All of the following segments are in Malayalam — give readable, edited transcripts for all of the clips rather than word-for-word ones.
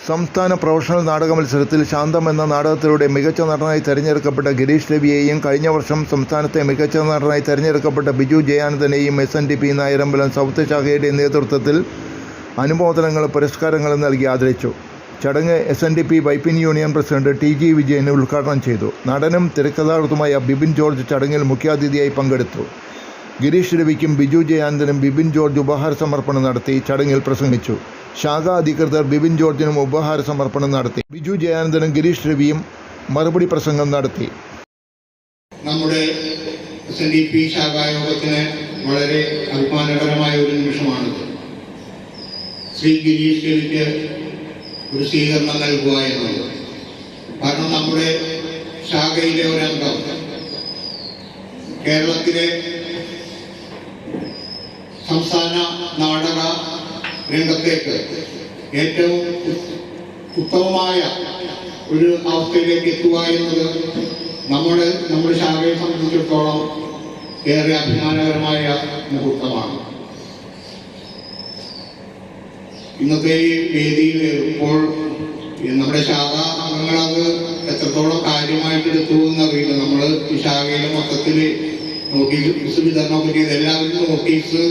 സംസ്ഥാന പ്രൊഫഷണൽ നാടക മത്സരത്തിൽ ശാന്തം എന്ന നാടകത്തിലൂടെ മികച്ച നടനായി തെരഞ്ഞെടുക്കപ്പെട്ട ഗിരീഷ് രവിയെയും കഴിഞ്ഞ വർഷം സംസ്ഥാനത്തെ മികച്ച നടനായി തെരഞ്ഞെടുക്കപ്പെട്ട ബിജു ജയാനന്ദനെയും SNDP നായരമ്പലം സൗത്ത് ശാഖയുടെ നേതൃത്വത്തിൽ അനുമോദനങ്ങളും പുരസ്കാരങ്ങളും നൽകി ആദരിച്ചു. ചടങ്ങ് SNDP Vypin union president TG Vijayan ഉദ്ഘാടനം ചെയ്തു. നടനും തിരക്കഥാകൃത്തുമായ ബിബിൻ ജോർജ് ചടങ്ങിൽ മുഖ്യാതിഥിയായി പങ്കെടുത്തു. ഗിരീഷ് രവിക്കും ബിജു ജയാനന്ദനും ബിബിൻ ജോർജ് ഉപഹാര സമർപ്പണം നടത്തി ചടങ്ങിൽ പ്രസംഗിച്ചു. ശാഖാ അധികൃതർ ബിബിൻ ജോർജിനും ഉപഹാര സമർപ്പണം നടത്തി. ബിജു ജയാനന്ദനും ഗിരീഷ് രവിയും മറുപടി പ്രസംഗം നടത്തി. നമ്മുടെ SNDP ശാഖായോഗത്തിന് വളരെ അഭിമാനകരമായ ഒരു നിമിഷമാണിത്. ശ്രീ ഗിരീഷ് രവിക്ക് ഒരു സ്വീകരണം നൽകുക എന്നുള്ളത്. കാരണം നമ്മുടെ ശാഖയിലെ ഒരംഗം കേരളത്തിലെ സംസ്ഥാന നാടക രംഗത്തേക്ക് ഏറ്റവും ഉത്തമമായ ഒരു അവസ്ഥയിലേക്ക് എത്തുക എന്നത് നമ്മുടെ ശാഖയെ സംബന്ധിച്ചിടത്തോളം ഏറെ അഭിമാനകരമായ മുഹൂർത്തമാണ്. ഇന്നത്തെ ഈ വേദിയിൽ ഇപ്പോൾ നമ്മുടെ ശാഖ അംഗങ്ങൾ അത് എത്രത്തോളം കാര്യമായിട്ട് എടുത്തു എന്നറിയില്ല. നമ്മൾ ഈ ശാഖയിലെ മൊത്തത്തിൽ നോട്ടീസ് വിതരണം പറ്റിയത് എല്ലാവരും നോട്ടീസ്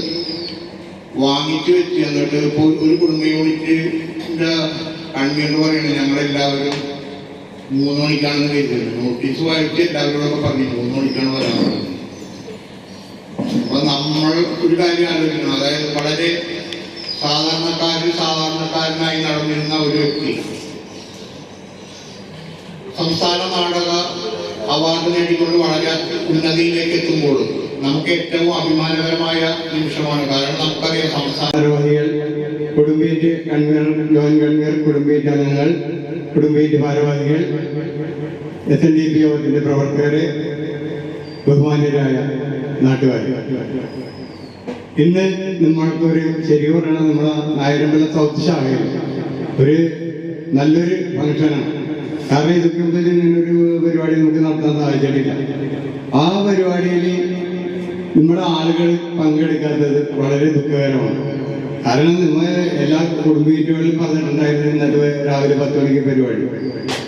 വാങ്ങിച്ചു വെച്ച് എന്നിട്ട് ഇപ്പോൾ ഒരു കുടുംബ യൂണിറ്റിന്റെ കൺവീനർ പറയുന്നത് ഞങ്ങളെല്ലാവരും 3 മണിക്കാണെന്ന് കരുതുന്നത്. നോട്ടീസ് വായിച്ച് എല്ലാവരോടൊക്കെ പറഞ്ഞു 3 മണിക്കാണ് വരാറുള്ളത്. അപ്പൊ നമ്മൾ ഒരു കാര്യം ആലോചിക്കണം. അതായത് വളരെ സാധാരണക്കാരനായി നടന്നിരുന്ന ഒരു വ്യക്തി സംസ്ഥാന നാടക അവാർഡ് നേടിക്കൊണ്ട് വളരെ ഉന്നതിയിലേക്ക് എത്തുമ്പോൾ നമുക്ക് ഏറ്റവും അഭിമാനകരമായ നിമിഷമാണ്. കാരണം നമുക്കറിയാം സംസ്ഥാന ഭാരവാഹികൾ, കുടുംബീറ്റ് കൺവീനർ, ജോയിന്റ് കൺവീനർ, കുടുംബീറ്റ് അംഗങ്ങൾ, കുടുംബീറ്റ് ഭാരവാഹികൾ, SNDP യോഗത്തിന്റെ പ്രവർത്തകരെ, ബഹുമാന്യരായ നാട്ടുകാർ, ഇന്ന് നമ്മൾക്കൊരു ശരി പറയണം, നമ്മുടെ നായരമ്പലം സൗത്ത് ശാഖയിൽ ഒരു നല്ലൊരു ഫംഗ്ഷനാണ്. കാരണം ഇതൊക്കെ ഇങ്ങനൊരു പരിപാടി നമുക്ക് നടത്താൻ സാധിച്ചിട്ടില്ല. ആ പരിപാടിയിൽ നമ്മുടെ ആളുകൾ പങ്കെടുക്കാത്തത് വളരെ ദുഃഖകരമാണ്. കാരണം നമ്മൾ എല്ലാ കുടുംബീറ്റുകളിലും പറഞ്ഞിട്ടുണ്ടായിരുന്നു ഇന്നത്തെ രാവിലെ 10 മണിക്ക് പരിപാടി.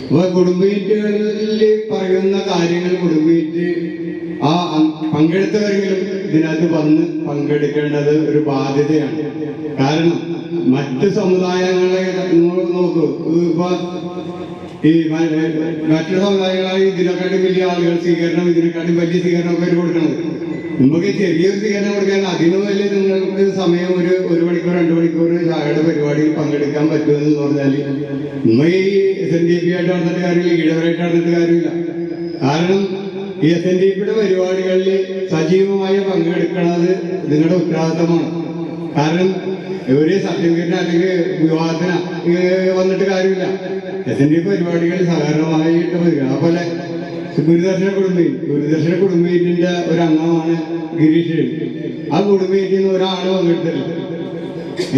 അപ്പൊ കുടുംബീറ്റുകളിൽ പറയുന്ന കാര്യങ്ങൾ കുടുംബീറ്റ് ആ പങ്കെടുത്തവരെങ്കിലും ഇതിനകത്ത് വന്ന് പങ്കെടുക്കേണ്ടത് ഒരു ബാധ്യതയാണ്. കാരണം മറ്റ് സമുദായങ്ങളെ നോക്കൂ, ഇപ്പൊ ഈ മറ്റു സമുദായങ്ങളായി ഇതിനെക്കാട്ടും വലിയ ആളുകൾ സ്വീകരണം, ഇതിനെക്കാട്ടും വലിയ സ്വീകരണം ഒക്കെ കൊടുക്കണത്. നമുക്ക് ചെറിയൊരു സ്വീകരണം കൊടുക്കാൻ അതിന് വലിയ നിങ്ങൾക്ക് സമയം ഒരു മണിക്കൂർ 2 മണിക്കൂർ ശാഖയുടെ പരിപാടിയിൽ പങ്കെടുക്കാൻ പറ്റുമെന്ന് പറഞ്ഞാൽ നമ്മൾ ഈ SNDP ആയിട്ട് നടന്നിട്ട് കാര്യമില്ല, ഈഴവരായിട്ട് നടന്നിട്ട് കാര്യമില്ല. കാരണം ഈ SNDPയുടെ പരിപാടികളിൽ സജീവമായി പങ്കെടുക്കുന്നത് നിങ്ങളുടെ ഉത്തരവാദിത്തമാണ്. കാരണം ഒരു സർട്ടിഫിക്കറ്റിന് അല്ലെങ്കിൽ വിവാഹത്തിന് വന്നിട്ട് കാര്യമില്ല. SNDP പരിപാടികളിൽ സഹകരണമായിട്ട് വരിക. അതുപോലെ ഗുരുദർശന കുടുംബീറ്റിന്റെ ഒരു അംഗമാണ് ഗിരീഷ് രവി. ആ കുടുംബീറ്റിൽ നിന്ന് ഒരാള് പങ്കെടുത്തില്ല.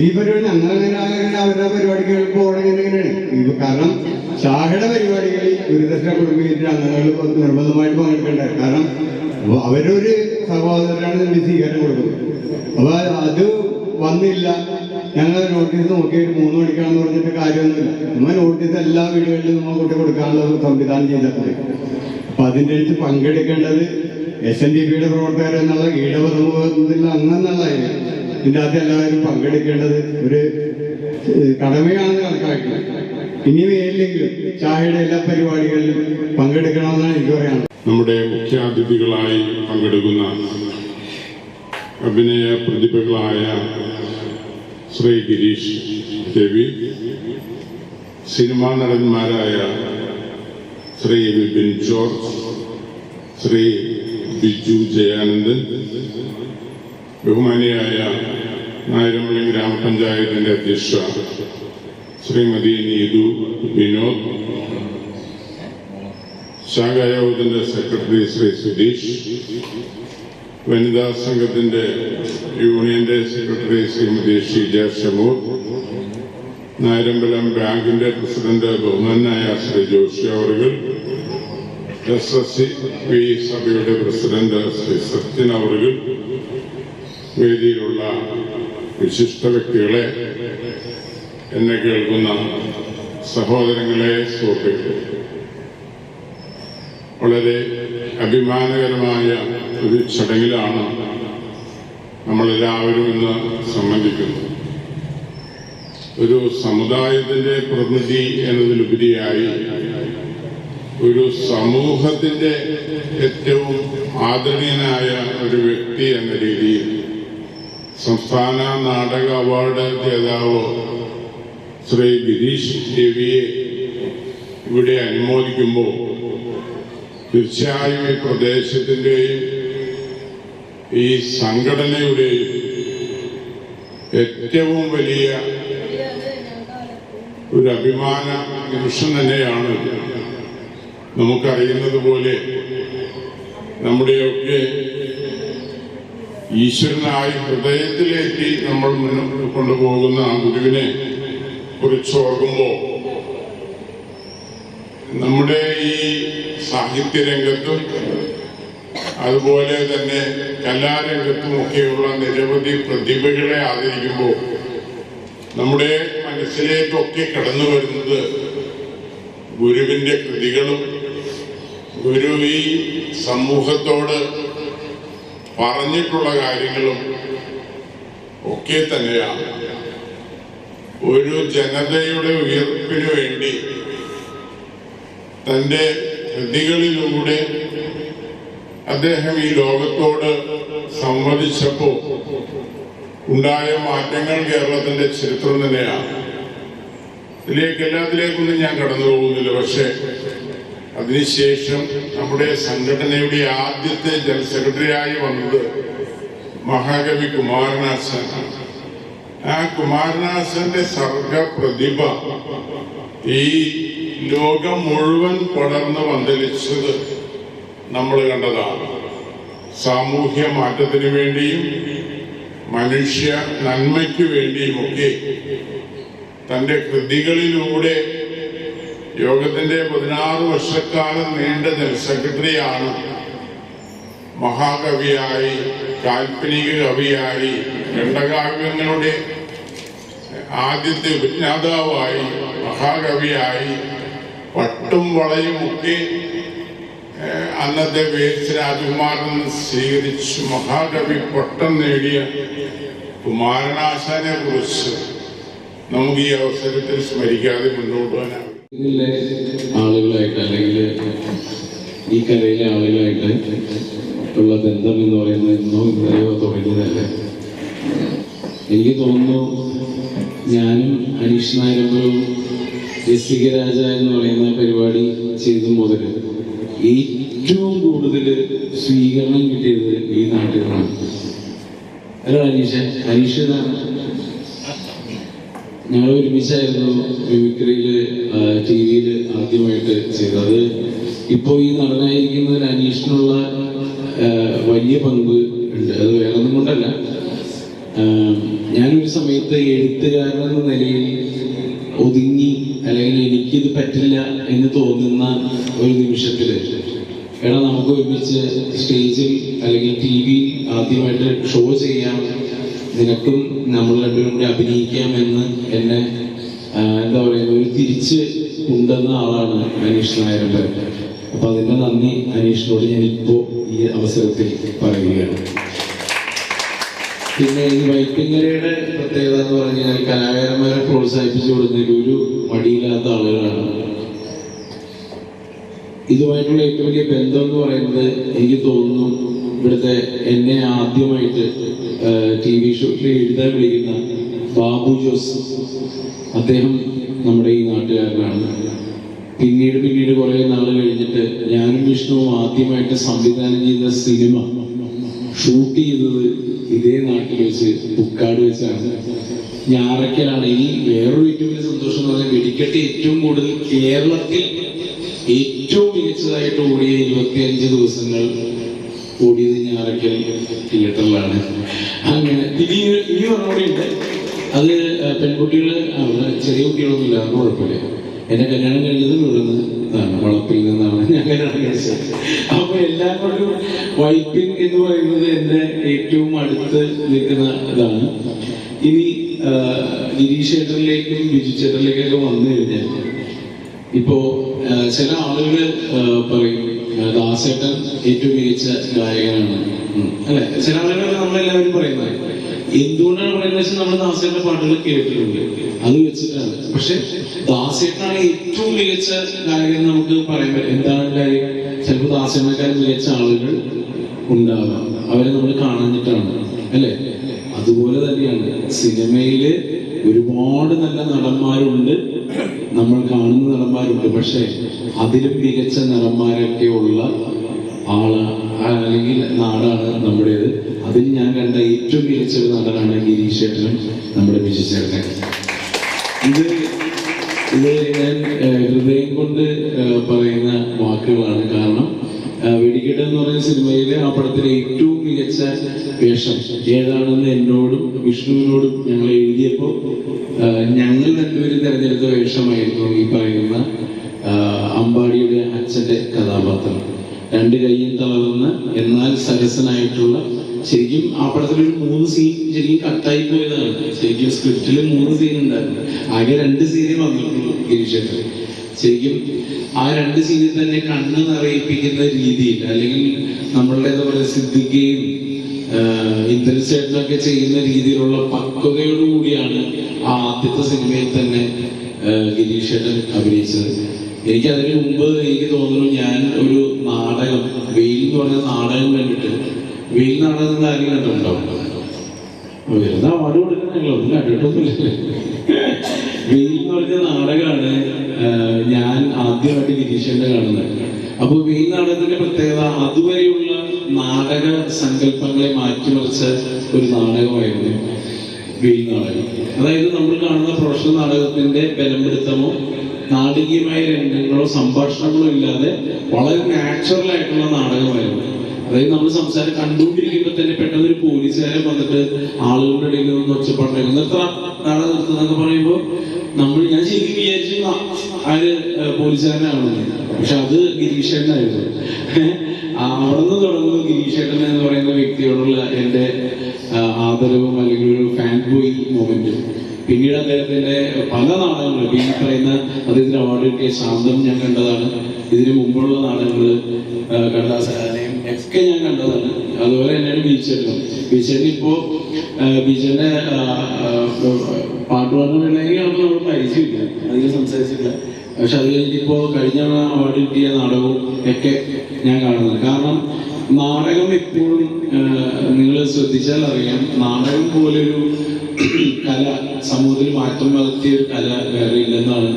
ഈ പരിപാടി ഞങ്ങളങ്ങനെ അവരുടെ പരിപാടികൾ പോകണമെങ്ങനെയാണ്. കാരണം ശാഖയുടെ പരിപാടികളിൽ ഗുരുദർശന കുടുംബീറ്റിന്റെ അംഗങ്ങൾ നിർബന്ധമായിട്ട് പങ്കെടുക്കേണ്ടത്. കാരണം അവരൊരു സഹോദരനാണ് സ്വീകരണം കൊടുക്കുന്നത്. അപ്പൊ അത് വന്നില്ല. ഞങ്ങൾ നോട്ടീസ് നോക്കി 3 മണിക്കാണെന്ന് പറഞ്ഞിട്ട് കാര്യമൊന്നുമില്ല. നമ്മൾ നോട്ടീസ് എല്ലാ വീടുകളിലും നമ്മൾ കൂട്ടി കൊടുക്കാനുള്ള സംവിധാനം ചെയ്തിട്ടുണ്ട്. അപ്പൊ അതിൻ്റെ അടുത്ത് പങ്കെടുക്കേണ്ടത് SNDPയുടെ പ്രവർത്തകർ എന്നുള്ള ഈഴവ സമൂഹത്തിൽ അങ്ങെന്നുള്ള ഇതിൻ്റെ അകത്ത് എല്ലാവരും പങ്കെടുക്കേണ്ടത് ഒരു കടമയാണെന്ന് കണക്കാക്കുക. ഇനി മേലിലെങ്കിലും ചായയുടെ എല്ലാ പരിപാടികളിലും പങ്കെടുക്കണമെന്നാണ് എനിക്ക് പറയാനുള്ളത്. നമ്മുടെ മുഖ്യാതിഥികളായി പങ്കെടുക്കുന്ന അഭിനയ പ്രതിഭകളായ ശ്രീ ഗിരീഷ് രവി, സിനിമാ നടന്മാരായ ശ്രീ ബിബിൻ ജോർജ്, ശ്രീ ബിജു ജയാനന്ദൻ, ബഹുമാനിയായ നായരമ്പലം ഗ്രാമപഞ്ചായത്തിന്റെ അധ്യക്ഷ ശ്രീമതി നീതു വിനോദ്, ശാഖായോഗത്തിന്റെ സെക്രട്ടറി ശ്രീ സുധീഷ്, വനിതാ സംഘത്തിന്റെ യൂണിയന്റെ സെക്രട്ടറി ശ്രീമതി ഷീജ ഷമൂർ, നായരമ്പലം ബാങ്കിന്റെ പ്രസിഡന്റ് ബഹുമാനായ ശ്രീ ജോഷി അവറുകൾ, SSCP സഭയുടെ പ്രസിഡന്റ് ശ്രീ സത്യൻ അവറുകൾ, വേദിയിലുള്ള വിശിഷ്ട വ്യക്തികളെ, എന്നെ കേൾക്കുന്ന സഹോദരങ്ങളെ, സുഹൃത്തുക്കളെ, വളരെ അഭിമാനകരമായ ഒരു ചടങ്ങിലാണ് നമ്മളെല്ലാവരും ഇന്ന് സംബന്ധിക്കുന്നത്. ഒരു സമുദായത്തിൻ്റെ പ്രതിനിധി എന്നതിലുപരിയായി ഒരു സമൂഹത്തിൻ്റെ ഏറ്റവും ആദരണീയനായ ഒരു വ്യക്തി എന്ന രീതിയിൽ സംസ്ഥാന നാടക അവാർഡ് ജേതാവ് ശ്രീ ഗിരീഷ് രവിയെ ഇവിടെ അനുമോദിക്കുമ്പോൾ തീർച്ചയായും ഈ പ്രദേശത്തിൻ്റെയും ഈ സംഘടനയുടെയും ഏറ്റവും വലിയ ഒരു അഭിമാന നിമിഷം തന്നെയാണ്. നമുക്കറിയുന്നത് പോലെ നമ്മുടെയൊക്കെ ഈശ്വരനായി ഹൃദയത്തിലേക്ക് നമ്മൾ മുന്നോട്ട് കൊണ്ടുപോകുന്ന ആ ഗുരുവിനെ കുറിച്ച് ഓർക്കുമ്പോൾ നമ്മുടെ ഈ സാഹിത്യരംഗത്തും അതുപോലെ തന്നെ കലാരംഗത്തുമൊക്കെയുള്ള നിരവധി പ്രതിഭകളെ ആദരിക്കുമ്പോൾ നമ്മുടെ മനസ്സിലേക്കൊക്കെ കടന്നു വരുന്നത് ഗുരുവിൻ്റെ കൃതികളും ഗുരു ഈ സമൂഹത്തോട് പറഞ്ഞിട്ടുള്ള കാര്യങ്ങളും ഒക്കെ തന്നെയാണ്. ഒരു ജനതയുടെ ഉയർപ്പിനു വേണ്ടി തൻ്റെ കൃതികളിലൂടെ അദ്ദേഹം ഈ ലോകത്തോട് സംവദിച്ചപ്പോൾ ഉണ്ടായ മാറ്റങ്ങൾ കേരളത്തിന്റെ ചരിത്രം തന്നെയാണ്. എല്ലാത്തിലേക്കൊന്നും ഞാൻ കടന്നു പോകുന്നില്ല. പക്ഷേ അതിനുശേഷം നമ്മുടെ സംഘടനയുടെ ആദ്യത്തെ ജനറൽ സെക്രട്ടറിയായി വന്നത് മഹാകവി കുമാരനാശൻ. ആ കുമാരനാശന്റെ സർഗ പ്രതിഭ ഈ ലോകം മുഴുവൻ പടർന്ന് പന്തലിച്ചത് നമ്മൾ കണ്ടതാണ്. സാമൂഹ്യ മാറ്റത്തിന് വേണ്ടിയും മനുഷ്യ നന്മയ്ക്ക് വേണ്ടിയുമൊക്കെ തൻ്റെ കൃതികളിലൂടെ യോഗത്തിന്റെ 16 വർഷക്കാലം നീണ്ട ജനറൽ സെക്രട്ടറിയാണ്. മഹാകവിയായി, കാൽപ്പനിക കവിയായി, ഖണ്ഡകാവ്യങ്ങളുടെ ആദ്യത്തെ ഉപജ്ഞാതാവായി, മഹാകവിയായി, പട്ടും വളയും ഒക്കെ അന്നത്തെ വേഴ്സ് രാജകുമാരൻ സ്വീകരിച്ച് മഹാകവി പട്ടം നേടിയ കുമാരനാശാനെ കുറിച്ച് നമുക്ക് ഈ അവസരത്തിൽ സ്മരിക്കാതെ മുന്നോട്ട് പോകാനാവും. ഇതിലെ ആളുകളായിട്ട് അല്ലെങ്കിൽ ഈ കലയിലെ ആളുകളായിട്ട് ഉള്ള ബന്ധം എന്ന് പറയുന്നത് ഇന്നോ ഇന്നലെയോ തുടങ്ങിയതല്ല. എനിക്ക് തോന്നുന്നു ഞാനും അനീഷ് നായരമ്പലവും രസിക രാജ എന്ന് പറയുന്ന പരിപാടി ചെയ്തു മുതൽ ഏറ്റവും കൂടുതൽ സ്വീകരണം കിട്ടിയത് ഈ നാട്ടിൽ നിന്നാണ്. അല്ല അനീഷ് ഞങ്ങൾ ഒരുമിച്ചായിരുന്നു മിമിക്രിയിൽ TV-യിൽ ആദ്യമായിട്ട് ചെയ്തത്. ഇപ്പോൾ ഈ നടനായിരിക്കുന്നതിൽ അനീഷിനുള്ള വലിയ പങ്ക് ഉണ്ട്. അത് വേറെ ഒന്നും കൊണ്ടല്ല, ഞാനൊരു സമയത്ത് എഴുത്തുകാരനെന്ന നിലയിൽ ഒതുങ്ങി അല്ലെങ്കിൽ എനിക്കിത് പറ്റില്ല എന്ന് തോന്നുന്ന ഒരു നിമിഷത്തിൽ എടാ നമുക്ക് ഒരുമിച്ച് സ്റ്റേജിൽ അല്ലെങ്കിൽ TV-യിൽ ആദ്യമായിട്ട് ഷോ ചെയ്യാം, നിനക്കും നമ്മൾ രണ്ടുപേരും കൂടി അഭിനയിക്കാമെന്ന് എന്നെ എന്താ പറയുക ഒരു തിരിച്ച് കൊണ്ടുവന്ന ആളാണ് അനീഷ് നായരുടെ. അപ്പൊ അതിന്റെ നന്ദി അനീഷിനോട് ഞാനിപ്പോ ഈ അവസരത്തിൽ പറയുകയാണ്. പിന്നെ ഈ വൈപ്പിങ്ങരയുടെ പ്രത്യേകത എന്ന് പറഞ്ഞു കഴിഞ്ഞാൽ കലാകാരന്മാരെ പ്രോത്സാഹിപ്പിച്ചു കൊടുക്കുന്നതിൽ ഒരു മടിയില്ലാത്ത ആളുകളാണ്. ഇതുമായിട്ടുള്ള ഏറ്റവും വലിയ ബന്ധം എന്ന് പറയുന്നത് എനിക്ക് തോന്നുന്നു ഇവിടുത്തെ എന്നെ ആദ്യമായിട്ട് TV ഷോയിൽ എഴുതാൻ വിളിക്കുന്ന ബാബു ജോസ്, അദ്ദേഹം നമ്മുടെ ഈ നാട്ടുകാരനാണ്. പിന്നീട് കുറെ നാൾ കഴിഞ്ഞിട്ട് ഞാനും വിഷ്ണുവും ആദ്യമായിട്ട് സംവിധാനം ചെയ്ത സിനിമ ഷൂട്ട് ചെയ്തത് ഇതേ നാട്ടിൽ വെച്ച് പുക്കാട് വെച്ചാണ്, ഞാറക്കലാണ്. ഇനി വേറൊരു ഏറ്റവും വലിയ സന്തോഷം എന്ന് പറഞ്ഞാൽ വെടിക്കെട്ട് ഏറ്റവും കൂടുതൽ കേരളത്തിൽ ഏറ്റവും മികച്ചതായിട്ട് ഓടിയ 25 ദിവസങ്ങൾ ഓടിയത് ഞാറക്കൽ തിയേറ്ററിലാണ്. അങ്ങനെ ഇനി ഒന്നുകൂടി ഉണ്ട്. അത് പെൺകുട്ടികൾ ചെറിയ കുട്ടികളൊന്നുമില്ല, അതൊന്നും കുഴപ്പമില്ല. എന്നെ കല്യാണം കഴിഞ്ഞത് ഇവിടുന്ന് വളപ്പിൽ നിന്നാണ് ഞാൻ കല്യാണം കഴിച്ചത്. അപ്പൊ എല്ലാം കൊണ്ടും വൈപ്പിൻ എന്ന് പറയുന്നത് എൻ്റെ ഏറ്റവും അടുത്ത് നിൽക്കുന്ന ഇതാണ്. ഇനി ഗിരീഷ് ചേട്ടനിലേക്കും ബിജു ചേട്ടനിലേക്കൊക്കെ വന്നു കഴിഞ്ഞാൽ ഇപ്പോ ചില ആളുകൾ പറയും ദാസേട്ടൻ ഏറ്റവും മികച്ച ഗായകനാണ് അല്ലെ. ചില ആളുകൾ നമ്മളെല്ലാവരും പറയുന്നത് എന്തുകൊണ്ടാണ് പറയുന്നത് വെച്ചാൽ നമ്മൾ ദാസേട്ടന്റെ പാട്ടുകൾ കേട്ടിട്ടുണ്ട്, അത് വെച്ചിട്ടാണ്. പക്ഷെ ദാസേട്ടനാണ് ഏറ്റവും മികച്ച ഗായകൻ നമുക്ക് പറയാൻ പറ്റും. എന്താണ് കാര്യം? ചിലപ്പോൾ ദാസേട്ടനേക്കാൾ മികച്ച ആളുകൾ ഉണ്ടാവാം, അവരെ നമ്മൾ കാണാഞ്ഞിട്ടാണ് അല്ലെ. അതുപോലെ തന്നെയാണ് സിനിമയില് ഒരുപാട് നല്ല നടന്മാരുണ്ട്, നമ്മൾ കാണുന്ന നടന്മാരുണ്ട്. പക്ഷെ അതിലും മികച്ച നടന്മാരൊക്കെ ഉള്ള അല്ലെങ്കിൽ നാടാണ് നമ്മുടേത്. അതിൽ ഞാൻ കണ്ട ഏറ്റവും മികച്ച ഒരു നടനാണ് ഗിരീഷ് ചേട്ടനും നമ്മുടെ ബിജു ചേട്ടനും. ഇത് ഞാൻ ഹൃദയം കൊണ്ട് പറയുന്ന വാക്കുകളാണ്. കാരണം വെടിക്കെട്ട് എന്ന് പറയുന്ന സിനിമയിലെ ആ പടത്തിലെ ഏറ്റവും മികച്ച വേഷം ഏതാണെന്ന് എന്നോടും വിഷ്ണുവിനോടും ഞങ്ങൾ എഴുതിയപ്പോൾ ഞങ്ങൾ രണ്ടുപേരും തിരഞ്ഞെടുത്ത വേഷമായിരുന്നു ഈ പറയുന്ന അമ്പാടിയുടെ അച്ഛന്റെ കഥാപാത്രം. രണ്ട് കൈയും തളർന്ന എന്നാൽ സരസനായിട്ടുള്ള, ശരിക്കും ആ പടത്തിലൊരു 3 സീൻ ശരിക്കും കട്ടായി പോയതാണ്. ശരിക്കും സ്ക്രിപ്റ്റിൽ 3 സീൻ ഉണ്ടായിരുന്നു, ആകെ 2 സീനേ വന്നിട്ടുള്ളൂ ഗിരീഷേട്ടൻ. ശരിക്കും ആ 2 സീനിൽ തന്നെ കണ്ണ് നിറയിപ്പിക്കുന്ന രീതിയിൽ, അല്ലെങ്കിൽ നമ്മളുടെ എന്താ പറയുക സിദ്ദിഖയും ഇന്ദ്രൻസേട്ടനൊക്കെ ചെയ്യുന്ന രീതിയിലുള്ള പക്വതയോടുകൂടിയാണ് ആ ആദ്യത്തെ സിനിമയിൽ തന്നെ ഗിരീഷേട്ടൻ അഭിനയിച്ചത്. എനിക്ക് അതിന് മുമ്പ് എനിക്ക് തോന്നുന്നു ഞാൻ ഒരു നാടകം, വെയിൽ എന്ന് പറഞ്ഞ നാടകം കണ്ടിട്ട്, വെയിൽ നാടകം നിങ്ങൾ ആരെങ്കിലും കണ്ടിട്ടുണ്ടാവും? വെറുതെ അവാർഡ് കൊടുക്കണല്ലോ, ഒന്നും കണ്ടിട്ടൊന്നുമില്ല. വെയിൽ എന്ന് പറഞ്ഞ നാടകമാണ് ഞാൻ ആദ്യമായിട്ട് ഗിരീഷേട്ടനെ കാണുന്നത്. അപ്പൊ വെയിൽ നാടകത്തിന്റെ പ്രത്യേകത അതുവരെയുള്ള നാടക സങ്കല്പങ്ങളെ മാറ്റിമറിച്ച ഒരു നാടകമായിരുന്നു വെയിൽ നാടകം. അതായത് നമ്മൾ കാണുന്ന പ്രൊഫഷണൽ നാടകത്തിന്റെ ബലംപിടുത്തമോ നാടകീയമായ രംഗങ്ങളോ സംഭാഷണങ്ങളോ ഇല്ലാതെ വളരെ നാച്ചുറൽ ആയിട്ടുള്ള നാടകമായിരുന്നു. അതായത് നമ്മൾ സംസാരം കണ്ടുകൊണ്ടിരിക്കുമ്പോൾ തന്നെ പെട്ടെന്ന് ഒരു പോലീസുകാരൻ വന്നിട്ട് ആളുകളുടെ ഇടയിൽ നിന്ന് ഒച്ചപ്പാടുണ്ടായിരുന്നു, നിർത്തറ നാടകം നിർത്തുന്നൊക്കെ പറയുമ്പോൾ ഞാൻ ശരിക്കും വിചാരിച്ചു ആര് പോലീസുകാരനാണെന്ന്. പക്ഷെ അത് ഗിരീഷേട്ടനായിരുന്നു. അവിടെ നിന്ന് തുടങ്ങുന്നു ഗിരീഷേട്ടൻ എന്ന് പറയുന്ന വ്യക്തിയോടുള്ള എൻ്റെ ആദരവും അല്ലെങ്കിൽ ഒരു ഫാൻ ബോയ് മൊമെന്റും. പിന്നീട് അദ്ദേഹത്തിന്റെ പല നാടകങ്ങളും, ഈ പറയുന്ന അദ്ദേഹത്തിന് അവാർഡ് കിട്ടിയ ശാന്തം ഞാൻ കണ്ടതാണ്. ഇതിനു മുമ്പുള്ള നാടകങ്ങൾ കടലാസനയും ഒക്കെ ഞാൻ കണ്ടതാണ്. അതുപോലെ തന്നെയാണ് ബീച്ചേട്ടനും. ബീച്ചേട്ടൻ ഇപ്പോ ബീച്ചേട്ടന്റെ പാട്ട് പറഞ്ഞിട്ടുണ്ടെങ്കിൽ നമുക്ക് നമ്മൾ പരിചയമില്ല, അതിൽ സംസാരിച്ചില്ല. പക്ഷെ അത് കഴിഞ്ഞിപ്പോ കഴിഞ്ഞ അവാർഡ് കിട്ടിയ നാടകവും ഒക്കെ ഞാൻ കാണുന്നത്. കാരണം നാടകം എപ്പോഴും നിങ്ങൾ ശ്രദ്ധിച്ചാൽ അറിയാം, നാടകം പോലൊരു കല സമൂഹത്തിൽ മാറ്റം വരുത്തിയ ഒരു കല വേറെ ഇല്ലെന്നാണ്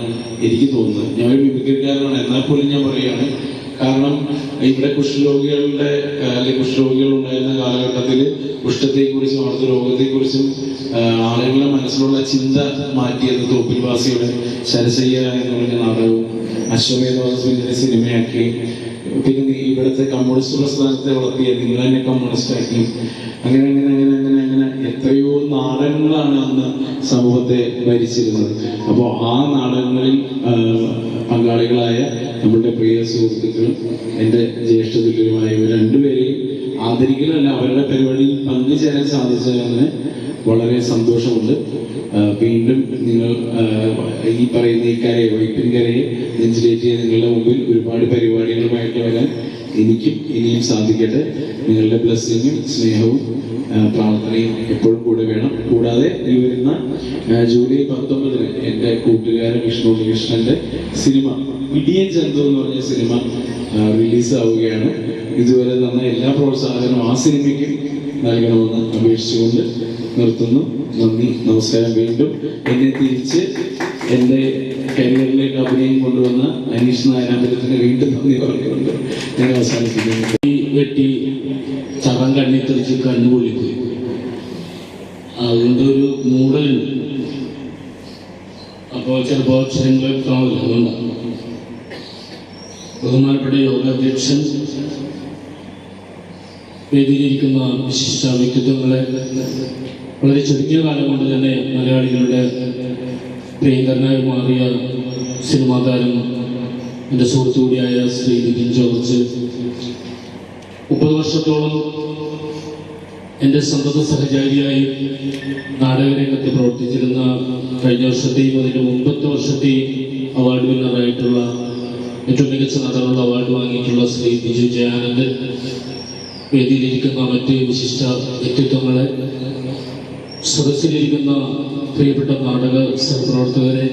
എനിക്ക് തോന്നുന്നത്. ഞാനൊരു മിമിക്രിക്കാരനാണ്, എന്നാൽ പോലും ഞാൻ പറയുകയാണ്. കാരണം ഇവിടെ കുഷ്ഠരോഗികളുടെ അല്ലെങ്കിൽ കുഷ്ഠരോഗികൾ ഉണ്ടായിരുന്ന കാലഘട്ടത്തിൽ കുഷ്ഠത്തെക്കുറിച്ചും അവിടുത്തെ രോഗത്തെക്കുറിച്ചും ആളുകളുടെ മനസ്സിലുള്ള ചിന്ത മാറ്റിയത് തോപ്പിൽവാസിയുടെ ശരശയ്യ എന്ന് പറഞ്ഞ നാടകവും അശ്വമേധവാസത്തിന്റെ സിനിമയാക്കി, പിന്നെ ഇവിടുത്തെ കമ്മ്യൂണിസ്റ്റ് പ്രസ്ഥാനത്തെ വളർത്തിയ നിങ്ങൾ തന്നെ കമ്മ്യൂണിസ്റ്റ് ആക്കി, അങ്ങനെ അങ്ങനെ അങ്ങനെ അങ്ങനെ അങ്ങനെ എത്രയോ നാടകങ്ങളാണ് അന്ന് സമൂഹത്തെ ഭരിച്ചിരുന്നത്. അപ്പോൾ ആ നാടകങ്ങളിൽ പങ്കാളികളായ നമ്മളുടെ പ്രിയ സുഹൃത്തുക്കളും എൻ്റെ ജ്യേഷ്ഠതുല്യരുമായ രണ്ടുപേരെയും ആദരിക്കലല്ല, അവരുടെ പരിപാടിയിൽ പങ്കുചേരാൻ സാധിച്ചതിന് വളരെ സന്തോഷമുണ്ട്. വീണ്ടും നിങ്ങൾ ഈ പറയുന്ന ഈ കരയെ, വൈപ്പിൻ കരയെ നെഞ്ചിലേറ്റിയ നിങ്ങളുടെ മുമ്പിൽ ഒരുപാട് പരിപാടികളുമായിട്ട് വരാൻ എനിക്കും ഇനിയും സാധിക്കട്ടെ. നിങ്ങളുടെ ബ്ലെസ്സിങ്ങും സ്നേഹവും പ്രാർത്ഥനയും എപ്പോഴും കൂടെ വേണം. കൂടാതെ ഈ വരുന്ന ജൂലൈ 19 എൻ്റെ കൂട്ടുകാരൻ വിഷ്ണു കൃഷ്ണന്റെ സിനിമ ഇടിയൻ ചന്തു എന്ന് പറഞ്ഞ സിനിമ റിലീസാവുകയാണ്. ഇതുവരെ തന്ന എല്ലാ പ്രോത്സാഹനവും ആ സിനിമയ്ക്കും നൽകണമെന്ന് അപേക്ഷിച്ചുകൊണ്ട് നിർത്തുന്നു. നന്ദി, നമസ്കാരം. വീണ്ടും എന്നെ തിരിച്ച് എൻ്റെ കരിയറിലേക്ക് അഭിനയം കൊണ്ടുവന്ന അനീഷ് നാരായണത്തിന് വീണ്ടും നന്ദി പറഞ്ഞുകൊണ്ട് ഞാൻ അവസാനിപ്പിക്കുന്നു. വെട്ടി ചവൻ കണ്ണി തെളിച്ച് കണ്ണുപൊള്ളിപ്പോയി, അതുകൊണ്ട് ഒരു മൂടലുണ്ട്. അപ്പോൾ ചിലപ്പോൾ അക്ഷരങ്ങൾ വ്യക്തമാവില്ല. അതുകൊണ്ടാണ് ബഹുമാനപ്പെട്ട യോഗാധ്യക്ഷൻ, വേദിയിലിരിക്കുന്ന വിശിഷ്ട വ്യക്തിത്വങ്ങളെ, വളരെ ചുരുങ്ങിയ കാലം കൊണ്ട് തന്നെ മലയാളികളുടെ പ്രിയങ്കരനായി മാറിയ സിനിമാ താരം എൻ്റെ സുഹൃത്തു കൂടിയായ ശ്രീ ലിബിൻ ജോർജ് 30 വർഷത്തോളം എൻ്റെ സന്തത സഹചാരിയായി നാടകരംഗത്ത് പ്രവർത്തിച്ചിരുന്ന കഴിഞ്ഞ വർഷത്തെയും അതിൻ്റെ മുമ്പത്തെ വർഷത്തെയും അവാർഡ് വിന്നറായിട്ടുള്ള ഏറ്റവും മികച്ച നടനുള്ള അവാർഡ് വാങ്ങിയിട്ടുള്ള ശ്രീ ബിജു ജയാനന്ദൻ, വേദിയിലിരിക്കുന്ന മറ്റ് വിശിഷ്ട വ്യക്തിത്വങ്ങളെ, സദസ്സിലിരിക്കുന്ന പ്രിയപ്പെട്ട നാടക സഹപ്രവർത്തകരെ,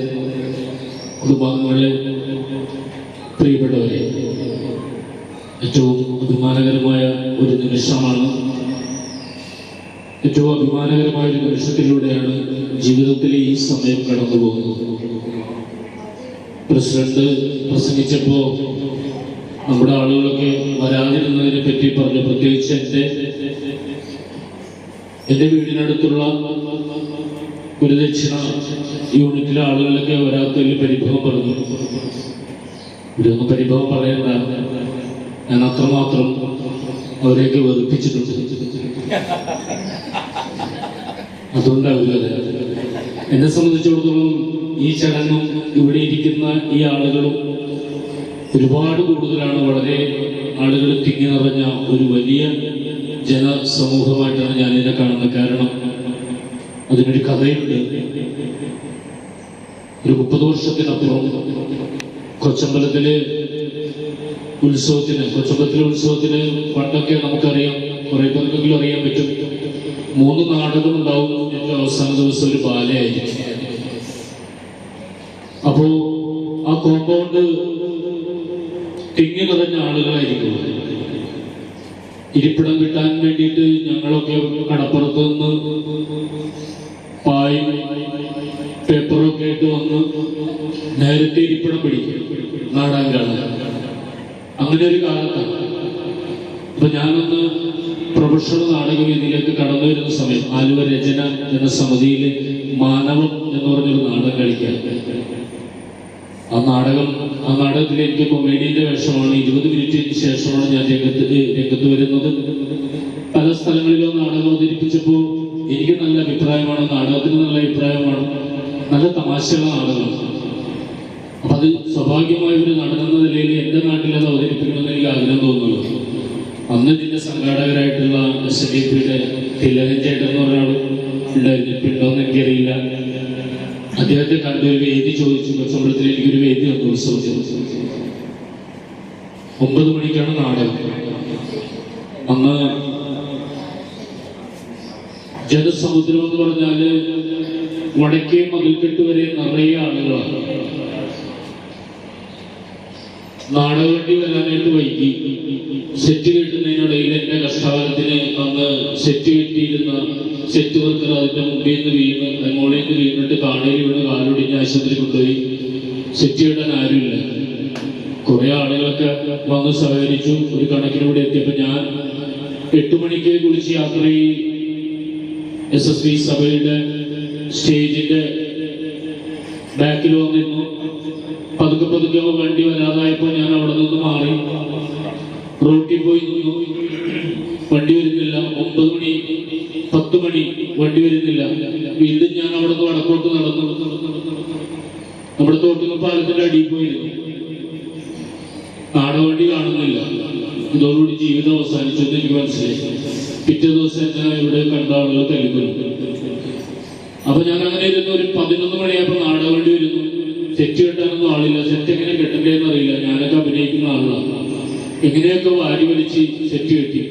കുടുംബാംഗങ്ങളെ, പ്രിയപ്പെട്ടവരെ, ഏറ്റവും അഭിമാനകരമായ ഒരു നിമിഷമാണ്. ഏറ്റവും അഭിമാനകരമായ ഒരു നിമിഷത്തിലൂടെയാണ് ജീവിതത്തിലെ ഈ സമയം കടന്നു പോകുന്നത്. പ്രസിഡന്റ് പ്രസംഗിച്ചപ്പോൾ നമ്മുടെ ആളുകളൊക്കെ വരാതിരുന്നതിനെ പറ്റി പറഞ്ഞു. പ്രത്യേകിച്ച് എൻ്റെ വീടിനടുത്തുള്ള ഒരു ദക്ഷിണ യൂണിറ്റിലെ ആളുകളൊക്കെ വരാത്തതിൽ പരിഭവം പറഞ്ഞു. ഇതൊന്നും പരിഭവം പറയണ്ട, ഞാൻ അത്രമാത്രം അവരെയൊക്കെ വെറുപ്പിച്ചിട്ടുണ്ട്. അതുകൊണ്ടാവില്ല. എന്നെ സംബന്ധിച്ചിടത്തോളം ഈ ചടങ്ങും ഇവിടെ ഇരിക്കുന്ന ഈ ആളുകളും ഒരുപാട് കൂടുതലാണ്. വളരെ ആളുകൾ തിങ്ങി നിറഞ്ഞ ഒരു വലിയ ജനസമൂഹമായിട്ടാണ് ഞാനിതിനെ കാണുന്നത്. കാരണം അതിനൊരു കഥയുണ്ട്. ഒരു 30 വർഷത്തിനപ്പുറം കൊച്ചമ്പലത്തിലെ ഉത്സവത്തിന് പണ്ടൊക്കെ നമുക്കറിയാം, കുറെ പേർക്കെങ്കിലും അറിയാൻ പറ്റും, 3 നാടകം ഉണ്ടാവും. ഏറ്റവും അവസാന ദിവസം ഒരു ബാലയായിരിക്കും. അപ്പോ ആ കോമ്പൗണ്ട് തിങ്ങി നിറഞ്ഞ ആളുകളായിരിക്കും. ഇരിപ്പിടം കിട്ടാൻ വേണ്ടിയിട്ട് ഞങ്ങളൊക്കെ കടപ്പുറത്ത് നിന്ന് പായും പേപ്പറൊക്കെ ആയിട്ട് വന്ന് നേരത്തെ ഇരിപ്പിടം പിടിക്കും നാടകം കാണാൻ. അങ്ങനെ ഒരു കാലത്താണ്. അപ്പൊ ഞാനൊന്ന് പ്രൊഫഷണൽ നാടകവേദിയിലേക്ക് കടന്നു വരുന്ന സമയം ആലുവ രചന എന്ന സമിതിയിൽ മാനവം എന്ന് പറഞ്ഞൊരു നാടകം കളിക്കാൻ. ആ നാടകത്തിൽ എനിക്ക് കൊമേഡിയന്റെ വേഷമാണ്. 20 മിനിറ്റിന് ശേഷമാണ് ഞാൻ രംഗത്ത് വരുന്നത്. പല സ്ഥലങ്ങളിലും നാടകം അവതരിപ്പിച്ചപ്പോൾ എനിക്ക് നല്ല അഭിപ്രായമാണ്, നാടകത്തിന് നല്ല അഭിപ്രായമാണ്, നല്ല തമാശയുള്ള നാടകമാണ്. അപ്പൊ അത് സ്വാഭാവികമായ ഒരു നടനെന്ന നിലയിൽ എൻ്റെ നാട്ടിൽ അത് അവതരിപ്പിക്കണമെന്ന് എനിക്ക് ആഗ്രഹം തോന്നുന്നു. അന്ന് ഇതിന്റെ സംഘാടകരായിട്ടുള്ള SNDPയുടെ തിലകൻ ചേട്ടൻ എന്ന് പറഞ്ഞ ആൾ ഉണ്ടായിരുന്നിട്ടുണ്ടോന്ന് എനിക്കറിയില്ല. അദ്ദേഹത്തെ കണ്ടൊരു വേദി ചോദിച്ചു. കൊച്ചമ്പലത്തിൽ എനിക്കൊരു വേദി വന്നു ഉത്സവത്തിൽ. 9 മണിക്കാണ് നാടകം. അന്ന് ജനസമുദ്രം എന്ന് പറഞ്ഞാല് വടക്കേ മതിൽക്കെട്ട് വരെ നിറയെ ആളുകളാണ്. നാടകവണ്ടി വരാനായിട്ട് വൈകി. സെറ്റ് കെട്ടുന്നതിനിടയിൽ എൻ്റെ കഷ്ടകാലത്തിന് അന്ന് സെറ്റ് കെട്ടിയിരുന്ന സെറ്റ് വർക്കർ അതിൻ്റെ മുമ്പിൽ നിന്ന് മോളിൽ നിന്ന് വീണിട്ട് കാടയിൽ വീണ് കാലൊടിഞ്ഞ് ആശുപത്രി കൊണ്ടുപോയി. സെറ്റ് കെട്ടാൻ ആരുമില്ല. കുറെ ആളുകളൊക്കെ വന്ന് സഹകരിച്ചു. ഒരു കണക്കിലൂടെ എത്തിയപ്പോൾ ഞാൻ 8 മണിക്ക് കുളിച്ച് യാത്ര ഈ SSV സഭയുടെ സ്റ്റേജിന്റെ ബാക്കിൽ വന്നിരുന്നു. പതുക്കെ വണ്ടി വരാതായപ്പോൾ ഞാൻ അവിടെ നിന്ന് മാറി റോട്ടിൽ പോയി നിന്നു. വണ്ടി വരുന്നില്ല. 9 മണി 10 മണി വണ്ടി വരുന്നില്ല. വീണ്ടും ഞാൻ അവിടെ നിന്ന് വടക്കോട്ട് നടന്നു. നമ്മുടെ തോട്ടുന്ന പാലത്തിന്റെ അടിയിൽ പോയിരുന്നു. നാടകവണ്ടി കാണുന്നില്ല. ഇതോടുകൂടി ജീവിതം അവസാനിച്ചെന്ന് എനിക്ക് മനസ്സിലായി. പിറ്റേ ദിവസം എന്നെ ഇവിടെ കണ്ട ആളുകൾ തെളിക്കുന്നു. അപ്പൊ ഞാൻ അങ്ങനെ ഇരുന്ന് ഒരു 11 മണിയായപ്പോൾ നാടകവണ്ടി വരുന്നു. സെറ്റ് കെട്ടാനൊന്നും ആളില്ല. സെറ്റ് എങ്ങനെ കെട്ടണ്ടേന്ന് അറിയില്ല. ഞാനൊക്കെ അഭിനയിക്കുന്ന ആളാണ്. എങ്ങനെയൊക്കെ വാരി വലിച്ച് സെറ്റ് കെട്ടി.